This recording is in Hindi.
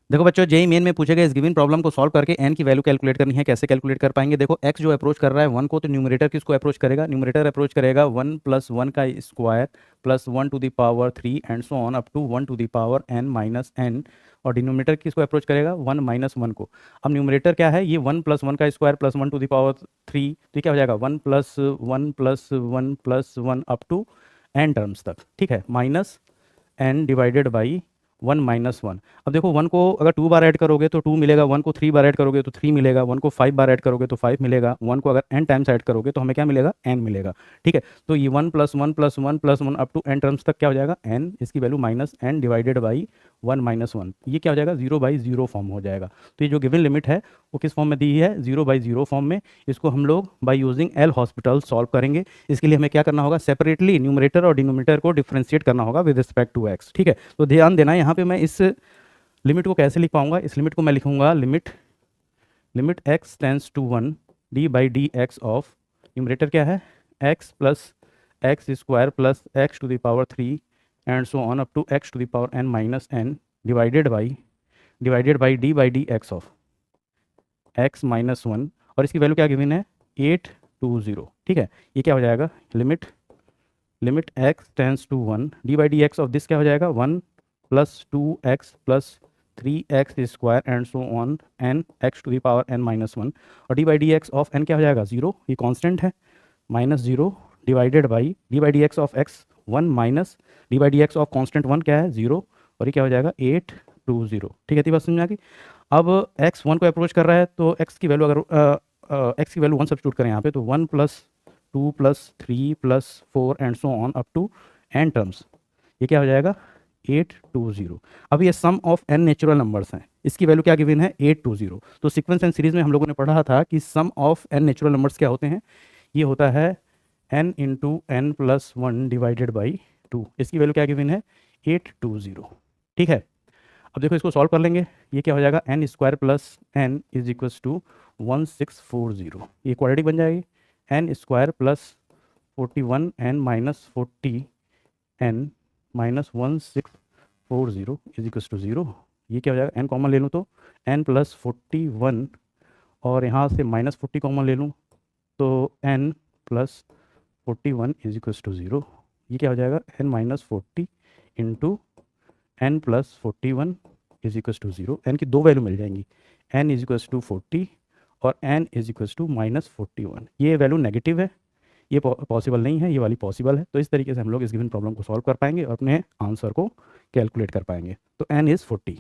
देखो बच्चों, जेई मेन में पूछे गए इस गिवन प्रॉब्लम को सॉल्व करके एन की वैल्यू कैलकुलेट करनी है। कैसे कैलकुलेट कर पाएंगे? देखो, एक्स जो अप्रोच कर रहा है वन को, तो न्यूमरेटर किसको अप्रोच करेगा? न्यूमरेटर अप्रोच करेगा वन प्लस वन का square plus one to the power three and so on up to one to the power n minus n. और डिनोमिनेटर किसको अप्रोच करेगा? वन माइनस वन को। अब न्यूमरेटर क्या है? ये वन प्लस वन का square plus one to the power three, तो ये क्या हो जाएगा? One plus one plus one plus one up to n terms तक, ठीक है, minus n divided by one minus one. अब देखो, वन को अगर टू बार ऐड करोगे तो टू मिलेगा, वन को थ्री बार ऐड करोगे तो थ्री मिलेगा, वन को फाइव बार ऐड करोगे तो फाइव मिलेगा, वन को अगर एन टाइम्स ऐड करोगे तो हमें क्या मिलेगा? एन मिलेगा। ठीक है, तो ये one plus one plus one plus one up to n terms तक क्या हो जाएगा? एन, इसकी value minus n divided by one minus one. ये क्या हो जाएगा? जीरो बाई जीरो फॉर्म हो जाएगा। तो ये जो गिवन लिमिट है वो किस फॉर्म में दी है? जीरो बाई जीरो फॉर्म में। इसको हम लोग by using L hospital solve करेंगे। इसके लिए हमें क्या करना होगा? सेपरेटली न्यूमरेटर और डिनोमिनेटर को डिफ्रेंशिएट करना होगा विद रिस्पेक्ट टू एक्स। ठीक है, तो ध्यान देना, यहाँ पे मैं इस लिमिट को कैसे लिख पाऊंगा? इस लिमिट को मैं लिखूंगा limit limit x tends to one d by d x of, numerator क्या है? X plus x square plus x to the power three and so on up to x to the power n minus n divided by d x of x minus one. और इसकी वैल्यू क्या गिवन है? 820। ठीक है, ये क्या हो जाएगा? Limit x tends to one d by d x of this क्या हो जाएगा? One plus two x plus three x square and so on n x to the power n minus one. और d by d x of n क्या हो जाएगा? जीरो, ये कांस्टेंट है, minus zero divided by d by d x of x one minus d by d x of constant one क्या है? जीरो, और ये क्या हो जाएगा? 820। ठीक है, इतनी बात समझ आ गई। अब एक्स वन को अप्रोच कर रहा है तो एक्स की वैल्यू अगर एक्स की वैल्यू वन सब्स्टिट्यूट करें यहाँ पे, तो one plus two plus three plus four and so on up to n terms, ये क्या हो जाएगा? 820। अब ये sum of n natural numbers हैं, इसकी वैल्यू क्या गिवन है? 820। तो सीक्वेंस एंड सीरीज में हम लोगों ने पढ़ा था कि sum of n natural numbers क्या होते हैं? ये होता है n into n plus one divided by two. इसकी वैल्यू क्या गिवन है? 820। ठीक है, अब देखो इसको सॉल्व कर लेंगे। ये क्या हो जाएगा? N square plus n is equals to 1640। ये क्वाड्रेटिक बन जाएगी। N square plus 41 n minus 40 n minus 1640 is equals to zero. ये क्या हो जाएगा? एन कॉमन ले लूँ तो एन प्लस 41, और यहाँ से माइनस 40 कॉमन ले लूँ तो n plus 41 is equals to zero. ये क्या हो जाएगा? N minus 40 into n plus 41 is equals to zero. N की दो वैल्यू मिल जाएंगी, एन इज इक्वल्स टू 40 और n is equals to minus 41। ये वैल्यू नेगेटिव है, ये पॉसिबल नहीं है, ये वाली पॉसिबल है। तो इस तरीके से हम लोग इस गिवन प्रॉब्लम को सॉल्व कर पाएंगे और अपने आंसर को कैलकुलेट कर पाएंगे। तो एन इज़ 40।